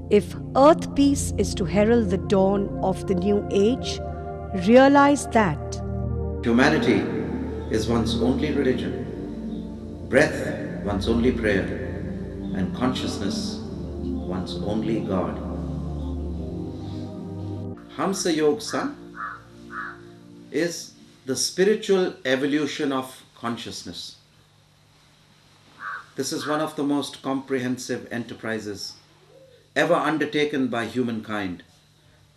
If earth peace is to herald the dawn of the new age, realize that Humanity is one's only religion, breath one's only prayer, and consciousness one's only God. Hamsa Yoga San is the spiritual evolution of consciousness. This is one of the most comprehensive enterprises ever undertaken by humankind,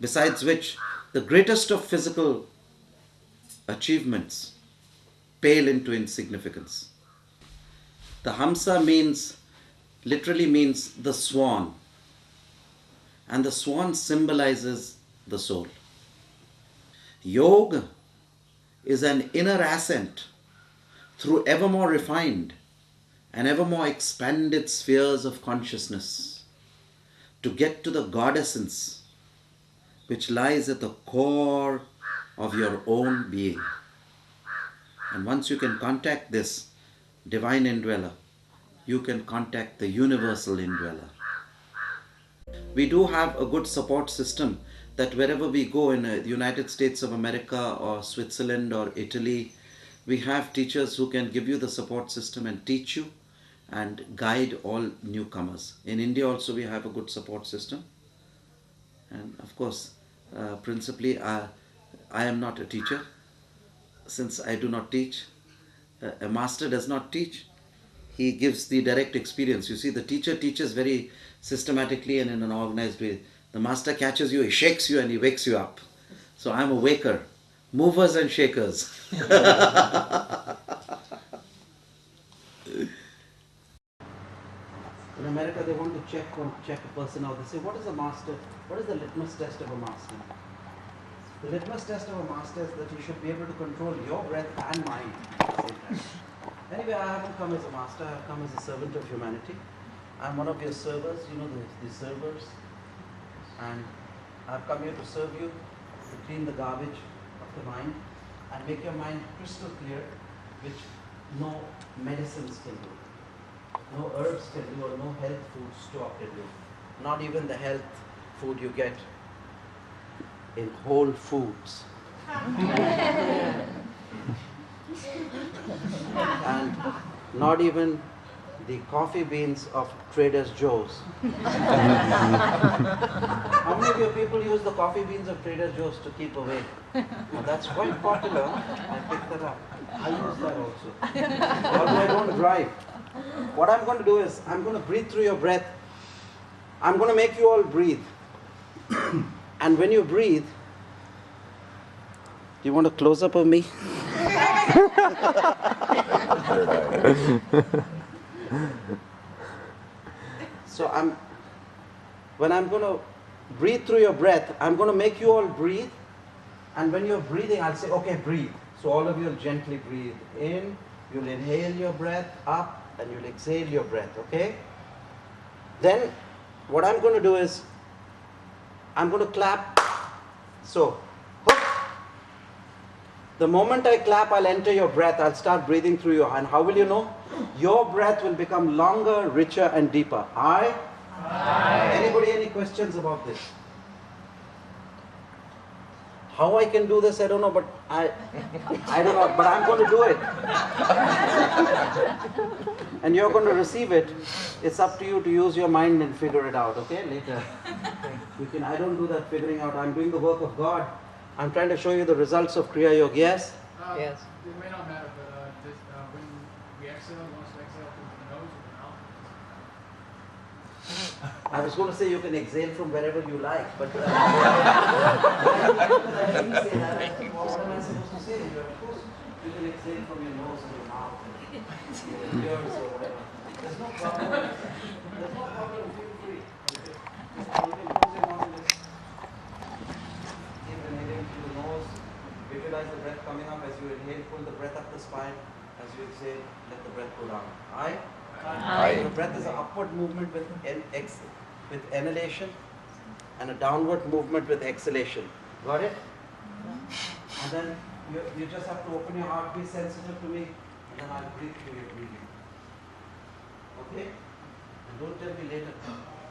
besides which the greatest of physical achievements pale into insignificance. The Hamsa literally means the swan, and the swan symbolizes the soul. Yoga is an inner ascent through ever more refined and ever more expanded spheres of consciousness to get to the God essence which lies at the core of your own being. And once you can contact this divine indweller, you can contact the universal indweller. We do have a good support system that wherever we go in the United States of America or Switzerland or Italy, we have teachers who can give you the support system and teach you and guide all newcomers. In India also we have a good support system. And of course, principally, I am not a teacher, since I do not teach. A master does not teach. He gives the direct experience. You see, the teacher teaches very systematically and in an organized way. The master catches you, he shakes you and he wakes you up. So I'm a waker, movers and shakers. In America, they want to check a person out. They say, what is a master? What is the litmus test of a master? The litmus test of a master is that you should be able to control your breath and mind at the same time. Anyway, I haven't come as a master, I have come as a servant of humanity. I'm one of your servers, you know, the servers. And I've come here to serve you, to clean the garbage of the mind and make your mind crystal clear, which no medicines can do. No herbs can do, or no health food store can do. Not even the health food you get in Whole Foods. And not even the coffee beans of Trader Joe's. How many of your people use the coffee beans of Trader Joe's to keep awake? Now that's quite popular. I picked that up. I use that also. Although I don't drive. What I'm going to do is, I'm going to breathe through your breath. I'm going to make you all breathe. And when you breathe, do you want a close-up of me? So when I'm going to breathe through your breath, I'm going to make you all breathe. And when you're breathing, I'll say, okay, breathe. So all of you will gently breathe in. You'll inhale your breath up and you'll exhale your breath, okay? Then what I'm going to do is, I'm going to clap. So, hook. The moment I clap, I'll enter your breath. I'll start breathing through you. And how will you know? Your breath will become longer, richer, and deeper. Aye? Aye. Anybody, any questions about this? How I can do this, I don't know, but I don't know, but I'm going to do it. And you're going to receive it. It's up to you to use your mind and figure it out, okay, later. I don't do that figuring out. I'm doing the work of God. I'm trying to show you the results of Kriya Yoga. Yes? Yes. It may not matter, but when we exhale, we want to exhale through the nose or the mouth. I was going to say you can exhale from wherever you like, but I didn't say that. What am I supposed to say? Of course, you can exhale from your nose and your mouth and your ears or whatever. There's no problem. There's no problem. Feel free. You can close your mouth and just keep inhaling through the nose. Visualize the breath coming up as you inhale. Pull the breath up the spine. As you exhale, let the breath go down. Aye? Aye. The breath is an upward movement with inhalation and a downward movement with exhalation. Got it? And then you just have to open your heart, be sensitive to me, and then I'll breathe through your breathing. Okay? And don't tell me later.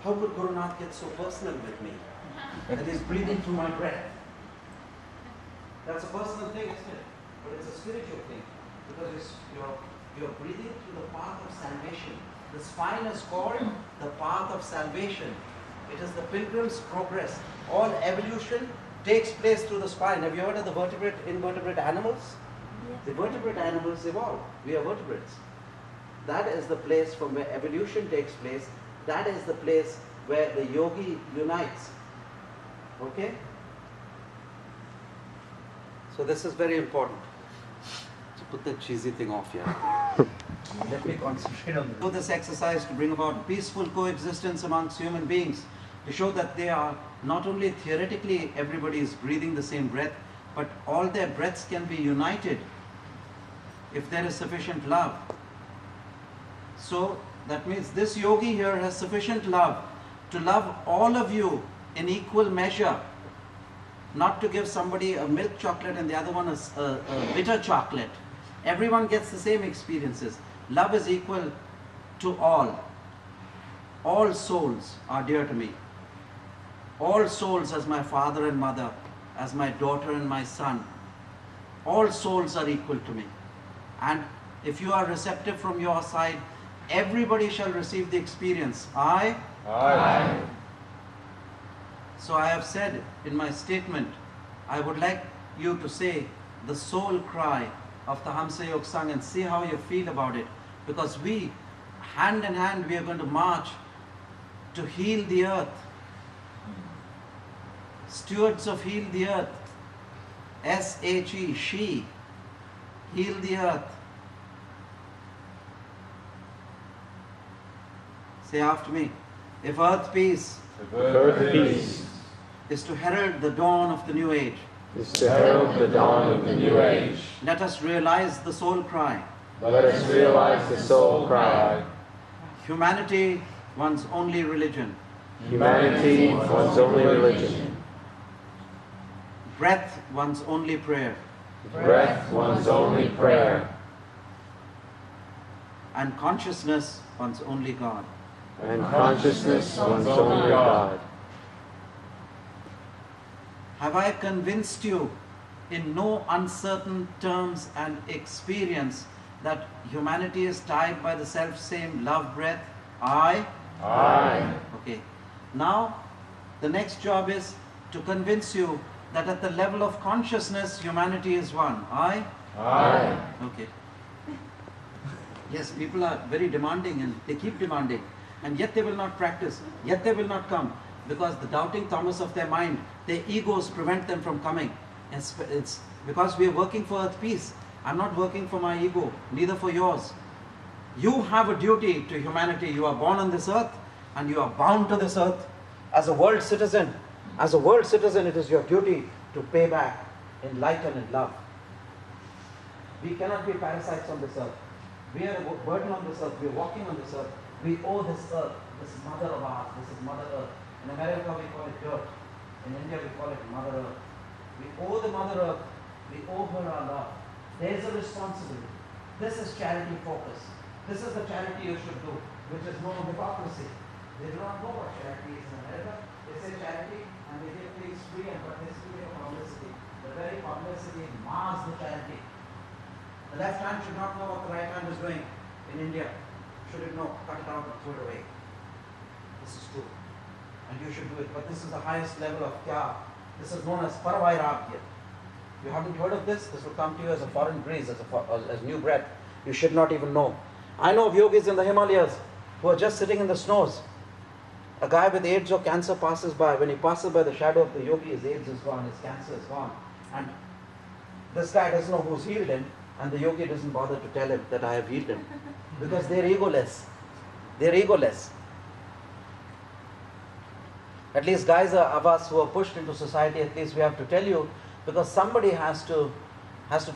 How could Guru Nanak get so personal with me? That he's breathing through my breath. That's a personal thing, isn't it? But it's a spiritual thing. Because you're breathing through the path of salvation. The spine is called the path of salvation. It is the pilgrim's progress. All evolution takes place through the spine. Have you heard of the vertebrate, invertebrate animals? Yes. The vertebrate animals evolve. We are vertebrates. That is the place from where evolution takes place. That is the place where the yogi unites. Okay? So this is very important. So put that cheesy thing off here. Let me concentrate on this. Do this exercise to bring about peaceful coexistence amongst human beings, to show that they are not only theoretically everybody is breathing the same breath, but all their breaths can be united if there is sufficient love. So that means this yogi here has sufficient love to love all of you in equal measure, not to give somebody a milk chocolate and the other one a bitter chocolate. Everyone gets the same experiences. Love is equal to all. All souls are dear to me. All souls as my father and mother, as my daughter and my son. All souls are equal to me. And if you are receptive from your side, everybody shall receive the experience. I. So I have said in my statement, I would like you to say the soul cry of the Hamsa Yog Sangh and see how you feel about it. Because we, hand in hand, we are going to march to heal the earth. Stewards of Heal the Earth. S-H-E, she. Heal the earth. Say after me. If earth peace is to herald the dawn of the new age, let us realize the soul cry. Humanity, one's only religion. Breath, one's only prayer. And consciousness, one's only God. Have I convinced you in no uncertain terms and experience that humanity is tied by the self-same love breath? I? Okay. Now, the next job is to convince you that at the level of consciousness, humanity is one. I? Okay. Yes, people are very demanding and they keep demanding. And yet they will not practice. Yet they will not come. Because the doubting Thomas of their mind, their egos prevent them from coming. It's because we are working for earth peace. I'm not working for my ego, neither for yours. You have a duty to humanity. You are born on this earth and you are bound to this earth as a world citizen. As a world citizen, it is your duty to pay back in light and in love. We cannot be parasites on this earth. We are a burden on this earth. We are walking on this earth. We owe this earth, this mother of ours. This is Mother Earth. In America, we call it dirt. In India, we call it Mother Earth. We owe the Mother Earth. We owe her our love. There is a responsibility. This is charity focus. This is the charity you should do, which is no hypocrisy. They do not know what charity is in America. They say charity and they give things free and but they still give publicity. The very publicity mars the charity. The left hand should not know what the right hand is doing in India. Should it know? Cut it out and throw it away. This is true. And you should do it. But this is the highest level of kya. This is known as paravairagya. You haven't heard of this? This will come to you as a foreign breeze, as new breath. You should not even know. I know of yogis in the Himalayas who are just sitting in the snows. A guy with AIDS or cancer passes by. When he passes by the shadow of the yogi, his AIDS is gone, his cancer is gone. And this guy doesn't know who's healed him, and the yogi doesn't bother to tell him that I have healed him. Because they're egoless. They're egoless. At least guys of us who are pushed into society, at least we have to tell you, because somebody has to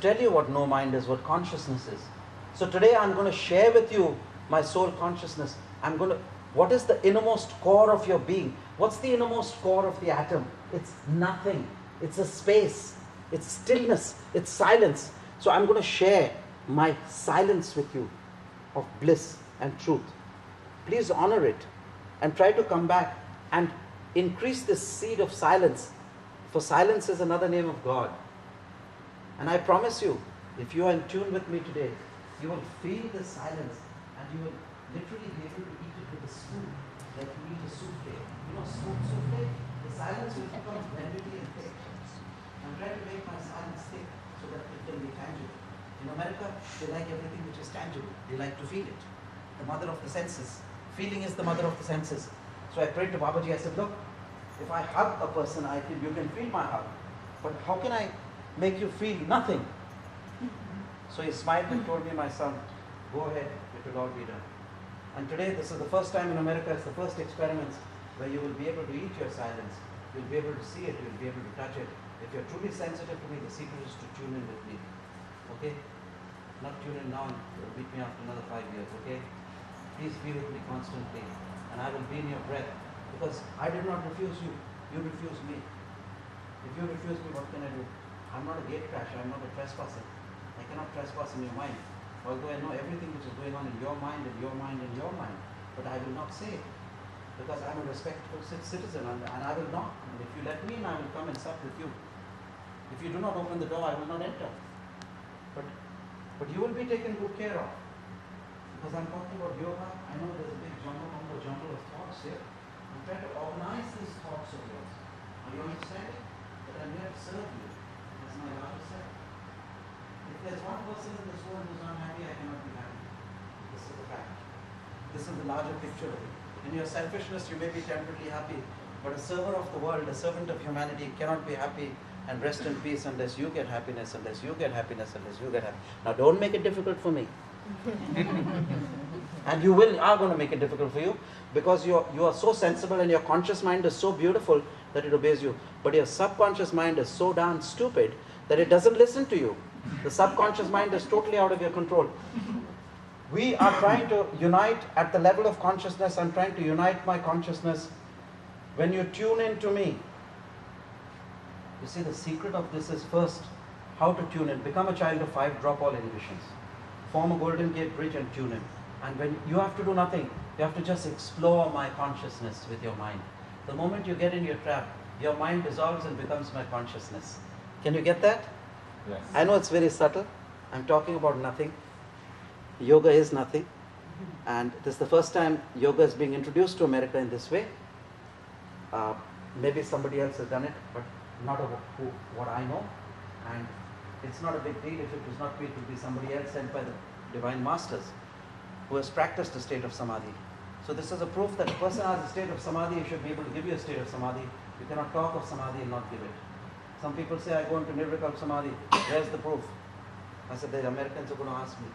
tell you what no mind is, what consciousness is. So today I'm going to share with you my soul consciousness. What is the innermost core of your being? What's the innermost core of the atom? It's nothing. It's a space. It's stillness. It's silence. So I'm going to share my silence with you of bliss and truth. Please honor it. and try to come back and increase this seed of silence. For silence is another name of God. And I promise you, if you are in tune with me today, you will feel the silence and you will literally be able to eat it with a spoon, like you eat a souffle. You know, souffle? The silence will become velvety and thick. I'm trying to make my silence thick so that it can be tangible. In America, they like everything which is tangible. They like to feel it. The mother of the senses. Feeling is the mother of the senses. So I prayed to Babaji, I said, look, if I hug a person, I feel you can feel my hug. But how can I make you feel nothing? So he smiled and told me, my son, go ahead, it will all be done. And today, this is the first time in America, it's the first experiments where you will be able to eat your silence. You'll be able to see it, you'll be able to touch it. If you're truly sensitive to me, the secret is to tune in with me. Okay? Not tune in now and meet me after another 5 years, okay? Please be with me constantly. And I will be in your breath. Because I did not refuse you, you refused me. If you refuse me, what can I do? I'm not a gate crasher, I'm not a trespasser. I cannot trespass in your mind. Although I know everything which is going on in your mind, in your mind, in your mind. But I will not say it. Because I'm a respectful citizen and I will knock. And if you let me in, I will come and sup with you. If you do not open the door, I will not enter. But you will be taken good care of. Because I'm talking about yoga, I know there's a big jumble of thoughts here. I'm trying to organize these thoughts of yours. Are you understanding? That I'm here to serve you. That's my larger self. If there's one person in this world who's unhappy, I cannot be happy. This is the fact. This is the larger picture of it. In your selfishness, you may be temporarily happy, but a server of the world, a servant of humanity, cannot be happy and rest in peace unless you get happiness, unless you get happiness, unless you get happiness. Now don't make it difficult for me. And you are going to make it difficult for you because you are so sensible and your conscious mind is so beautiful that it obeys you. But your subconscious mind is so darn stupid that it doesn't listen to you. The subconscious mind is totally out of your control. We are trying to unite at the level of consciousness. I'm trying to unite my consciousness. When you tune in to me, you see, the secret of this is first, how to tune in. Become a child of 5, drop all inhibitions. Form a golden gate bridge and tune in. And when you have to do nothing, you have to just explore my consciousness with your mind. The moment you get in your trap, your mind dissolves and becomes my consciousness. Can you get that? Yes. I know it's very subtle. I'm talking about nothing. Yoga is nothing. And this is the first time yoga is being introduced to America in this way. Maybe somebody else has done it, but not what I know. And it's not a big deal. If it was not me, it would be somebody else sent by the divine masters who has practiced a state of samadhi. So this is a proof that a person has a state of samadhi, he should be able to give you a state of samadhi. You cannot talk of samadhi and not give it. Some people say, I go into nirvikalpa samadhi. Where's the proof? I said, the Americans are going to ask me.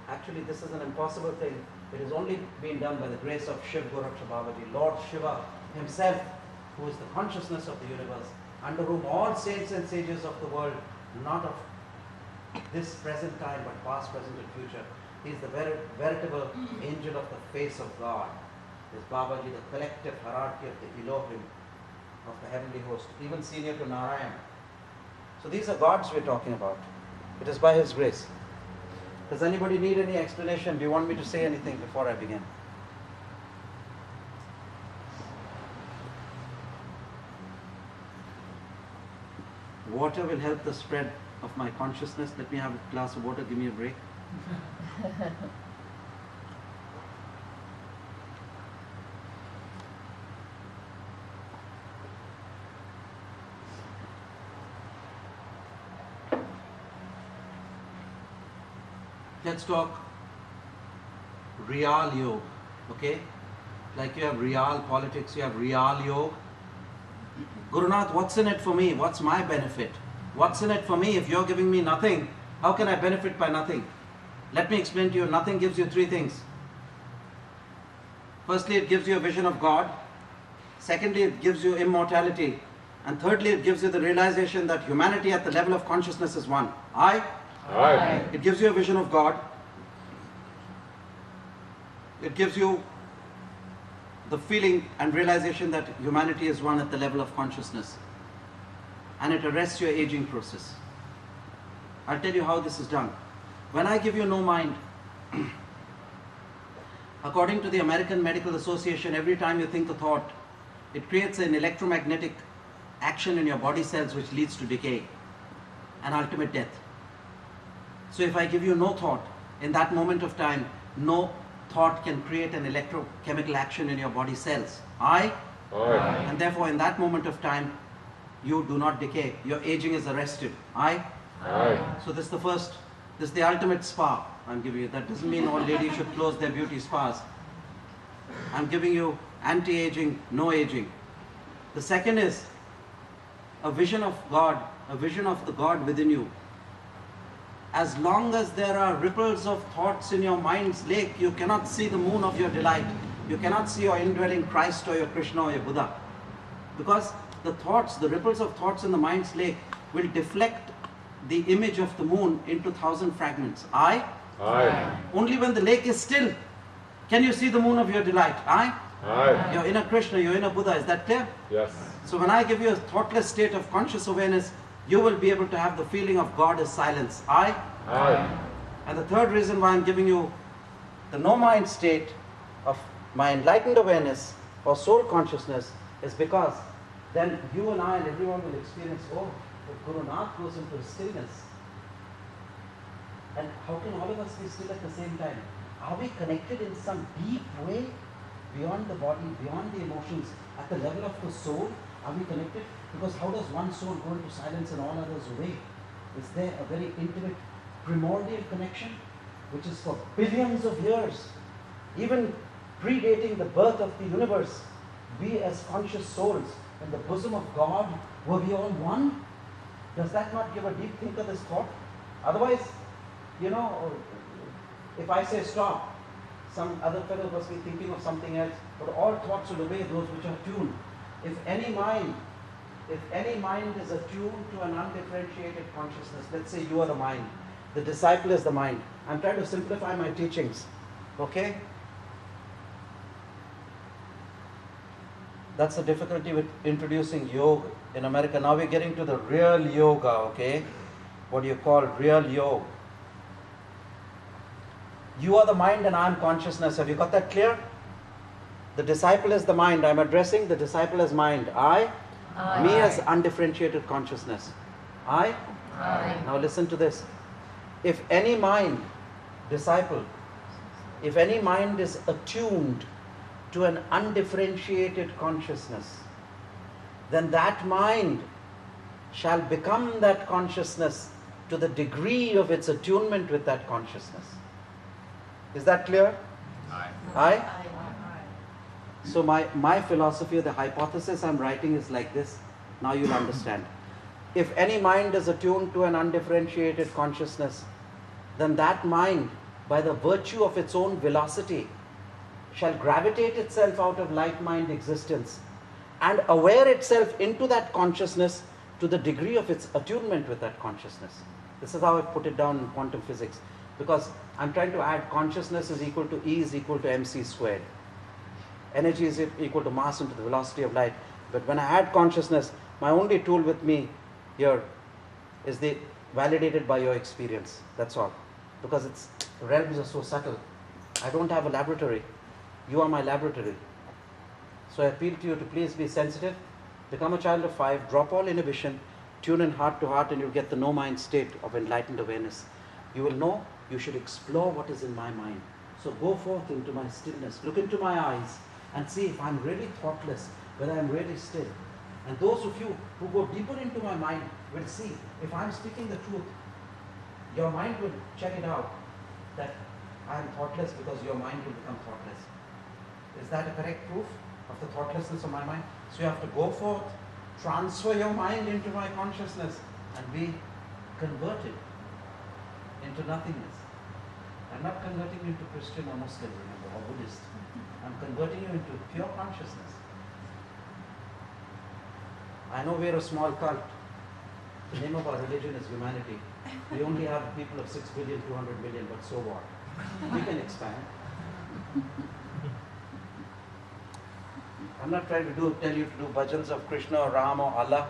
Actually, this is an impossible thing. It has only been done by the grace of Shiv Goraksha Babaji, Lord Shiva himself, who is the consciousness of the universe, under whom all saints and sages of the world, not of this present time, but past, present and future. He is the veritable angel of the face of God. Is Babaji, the collective hierarchy of the Elohim, of the heavenly host, even senior to Narayan. So these are gods we're talking about. It is by His grace. Does anybody need any explanation? Do you want me to say anything before I begin? Water will help the spread of my consciousness. Let me have a glass of water. Give me a break. Let's talk real yoga, okay? Like you have real politics, you have real yoga. Gurunath, what's in it for me? What's my benefit? What's in it for me if you're giving me nothing? How can I benefit by nothing? Let me explain to you. Nothing gives you 3 things. Firstly, it gives you a vision of God. Secondly, it gives you immortality. And thirdly, it gives you the realization that humanity at the level of consciousness is one. I? Aye. It gives you a vision of God. It gives you the feeling and realization that humanity is one at the level of consciousness. And it arrests your aging process. I'll tell you how this is done. When I give you no mind, According to the American Medical Association, every time you think a thought, it creates an electromagnetic action in your body cells which leads to decay and ultimate death. So if I give you no thought, in that moment of time, no thought can create an electrochemical action in your body cells. Aye? Aye. And therefore in that moment of time, you do not decay. Your aging is arrested. Aye? Aye. So this is the ultimate spa I'm giving you. That doesn't mean all ladies should close their beauty spas. I'm giving you anti-aging, no aging. The second is a vision of God, a vision of the God within you. As long as there are ripples of thoughts in your mind's lake, you cannot see the moon of your delight. You cannot see your indwelling Christ or your Krishna or your Buddha. Because the thoughts, the ripples of thoughts in the mind's lake will deflect the image of the moon into 1,000 fragments. Aye? Aye. Only when the lake is still can you see the moon of your delight. Aye? Aye. Your inner Krishna, your inner Buddha. Is that clear? Yes. So when I give you a thoughtless state of conscious awareness, you will be able to have the feeling of God as silence. Aye? Aye. And the third reason why I'm giving you the no mind state of my enlightened awareness or soul consciousness is because then you and I and everyone will experience, oh, if Guru Nath goes into stillness. And how can all of us be still at the same time? Are we connected in some deep way beyond the body, beyond the emotions, at the level of the soul? Are we connected? Because how does one soul go into silence and all others away? Is there a very intimate primordial connection which is for billions of years, even predating the birth of the universe? We as conscious souls in the bosom of God, were we all one? Does that not give a deep thinker this thought? Otherwise, if I say stop, some other fellow must be thinking of something else, but all thoughts will obey those which are tuned. If any mind is attuned to an undifferentiated consciousness, let's say you are the mind, the disciple is the mind. I'm trying to simplify my teachings, okay? That's the difficulty with introducing yoga in America. Now we're getting to the real yoga, okay? What do you call real yoga? You are the mind and I am consciousness. Have you got that clear? The disciple is the mind. I'm addressing the disciple as mind. I? Me as undifferentiated consciousness. I? Now listen to this. If any mind, disciple, if any mind is attuned to an undifferentiated consciousness, then that mind shall become that consciousness to the degree of its attunement with that consciousness. Is that clear? Aye? So my philosophy, the hypothesis I'm writing is like this. Now you'll understand. If any mind is attuned to an undifferentiated consciousness, then that mind, by the virtue of its own velocity, shall gravitate itself out of light-mind existence and aware itself into that consciousness to the degree of its attunement with that consciousness. This is how I put it down in quantum physics, because I'm trying to add consciousness is equal to E is equal to mc squared. Energy is equal to mass into the velocity of light. But when I add consciousness, my only tool with me here is the validated by your experience. That's all. Because its realms are so subtle. I don't have a laboratory. You are my laboratory. So I appeal to you to please be sensitive, become a child of 5, drop all inhibition, tune in heart to heart, and you'll get the no mind state of enlightened awareness. You will know you should explore what is in my mind. So go forth into my stillness, look into my eyes and see if I'm really thoughtless, whether I'm really still. And those of you who go deeper into my mind will see if I'm speaking the truth. Your mind will check it out that I am thoughtless, because your mind will become thoughtless. Is that a correct proof of the thoughtlessness of my mind? So you have to go forth, transfer your mind into my consciousness and be converted into nothingness. I'm not converting you into Christian or Muslim, remember, or Buddhist. I'm converting you into pure consciousness. I know we're a small cult. The name of our religion is humanity. We only have people of 6 billion, 200 million, but so what? We can expand. I'm not trying to tell you to do bhajans of Krishna or Ram or Allah.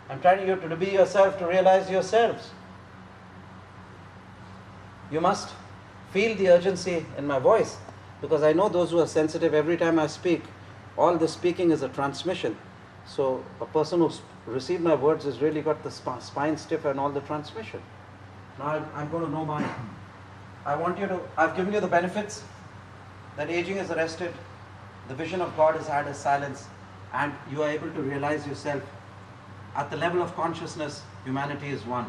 I'm trying you to be yourself, to realize yourselves. You must feel the urgency in my voice. Because I know those who are sensitive, every time I speak, all the speaking is a transmission. So a person who's received my words has really got the spine stiff and all the transmission. Now I'm going to know mine. I've given you the benefits, that aging is arrested, the vision of God is had as silence, and you are able to realize yourself. At the level of consciousness, humanity is one.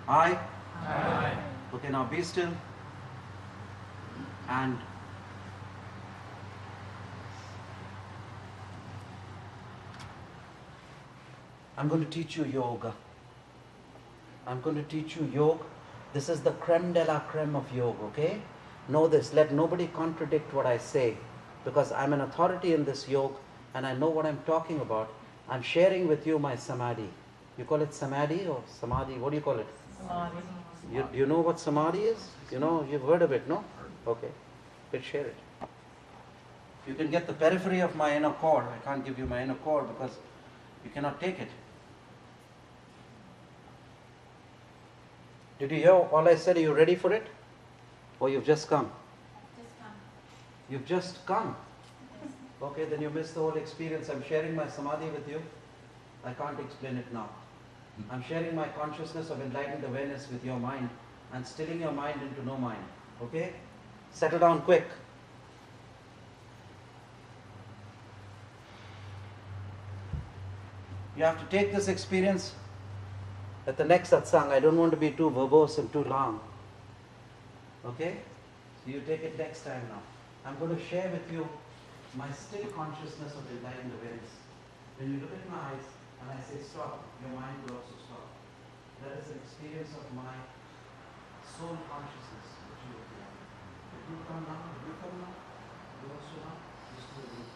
I? Aye. Okay, now be still. And I'm going to teach you yoga. I'm going to teach you yoga. This is the creme de la creme of yoga, okay? Know this. Let nobody contradict what I say, because I'm an authority in this yoga and I know what I'm talking about. I'm sharing with you my samadhi. You call it samadhi or samadhi? What do you call it? Samadhi. You know what samadhi is? You know, you've heard of it, no? Okay. Let's share it. You can get the periphery of my inner cord. I can't give you my inner cord because you cannot take it. Did you hear all I said? Are you ready for it? Or you've just come? Just come. You've just come. Okay, then you missed the whole experience. I'm sharing my samadhi with you. I can't explain it now. I'm sharing my consciousness of enlightened awareness with your mind and stilling your mind into no mind. Okay? Settle down quick. You have to take this experience at the next satsang. I don't want to be too verbose and too long. Okay? So you take it next time now. I'm going to share with you my still consciousness of enlightened awareness. When you look at my eyes and I say stop, your mind will also stop. That is an experience of my soul consciousness which you will have. If you come now, you also now, just do it.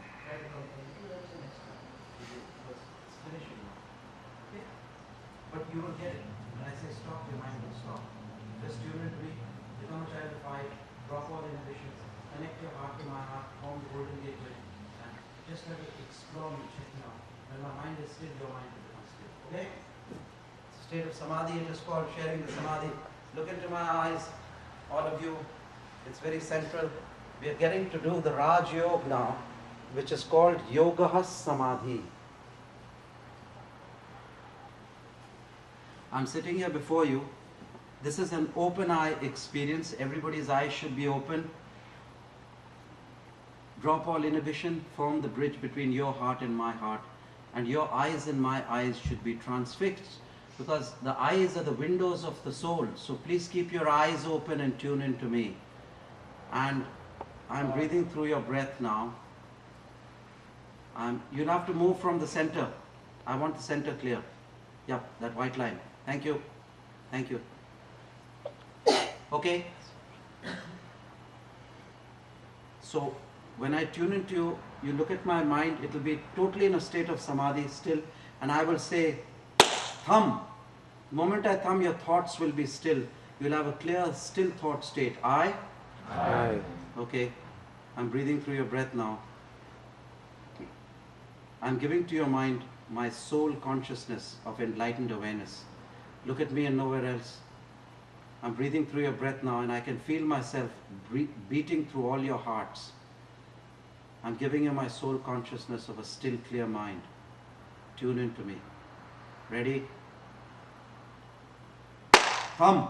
Try to come next time. Because it's finishing now. Okay? But you will get it. When I say stop, your mind will stop. Just tune into me, become a child of light, drop all inhibitions, connect your heart to my heart, form the golden gateway, and just let it explore me, check me out. When my mind is still, your mind will become still. Okay? It's a state of samadhi. It is called sharing the samadhi. Look into my eyes, all of you. It's very central. We are getting to do the Raj Yoga now, which is called Yoga Samadhi. I'm sitting here before you. This is an open eye experience. Everybody's eyes should be open. Drop all inhibition, form the bridge between your heart and my heart. And your eyes and my eyes should be transfixed, because the eyes are the windows of the soul. So please keep your eyes open and tune into me. And I'm breathing through your breath now. You'll have to move from the center. I want the center clear. Yep, that white line. Thank you. Thank you. Okay? So, when I tune into you, you look at my mind, it will be totally in a state of samadhi still, and I will say, thumb. The moment I thumb, your thoughts will be still. You'll have a clear, still thought state. I? Aye. Okay. I'm breathing through your breath now. I'm giving to your mind my soul consciousness of enlightened awareness. Look at me and nowhere else. I'm breathing through your breath now, and I can feel myself beating through all your hearts. I'm giving you my soul consciousness of a still, clear mind. Tune into me. Ready? Hum.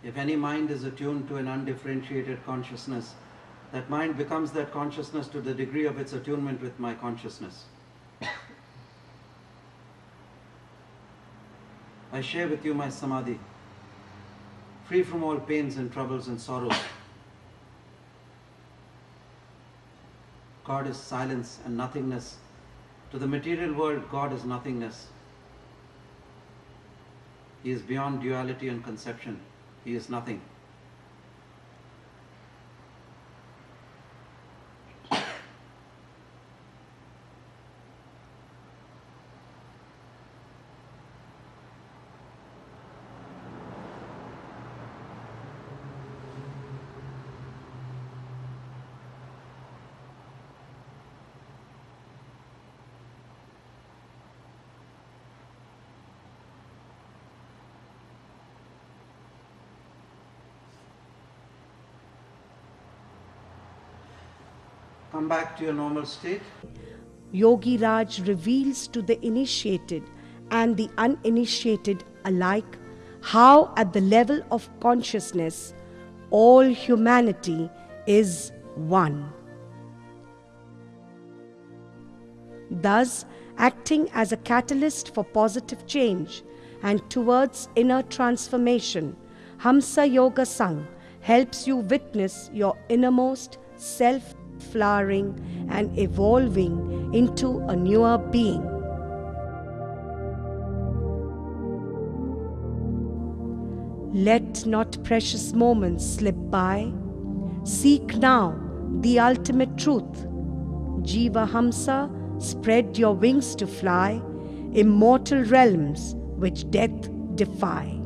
If any mind is attuned to an undifferentiated consciousness, that mind becomes that consciousness to the degree of its attunement with my consciousness. I share with you my samadhi, free from all pains and troubles and sorrows. God is silence and nothingness. To the material world, God is nothingness. He is beyond duality and conception. He is nothing. Come back to your normal state. Yogi Raj reveals to the initiated and the uninitiated alike how, at the level of consciousness, all humanity is one. Thus, acting as a catalyst for positive change and towards inner transformation, Hamsa Yoga Sangh helps you witness your innermost self flowering and evolving into a newer being. Let not precious moments slip by. Seek now the ultimate truth. Jiva Hamsa, spread your wings to fly, immortal realms which death defy.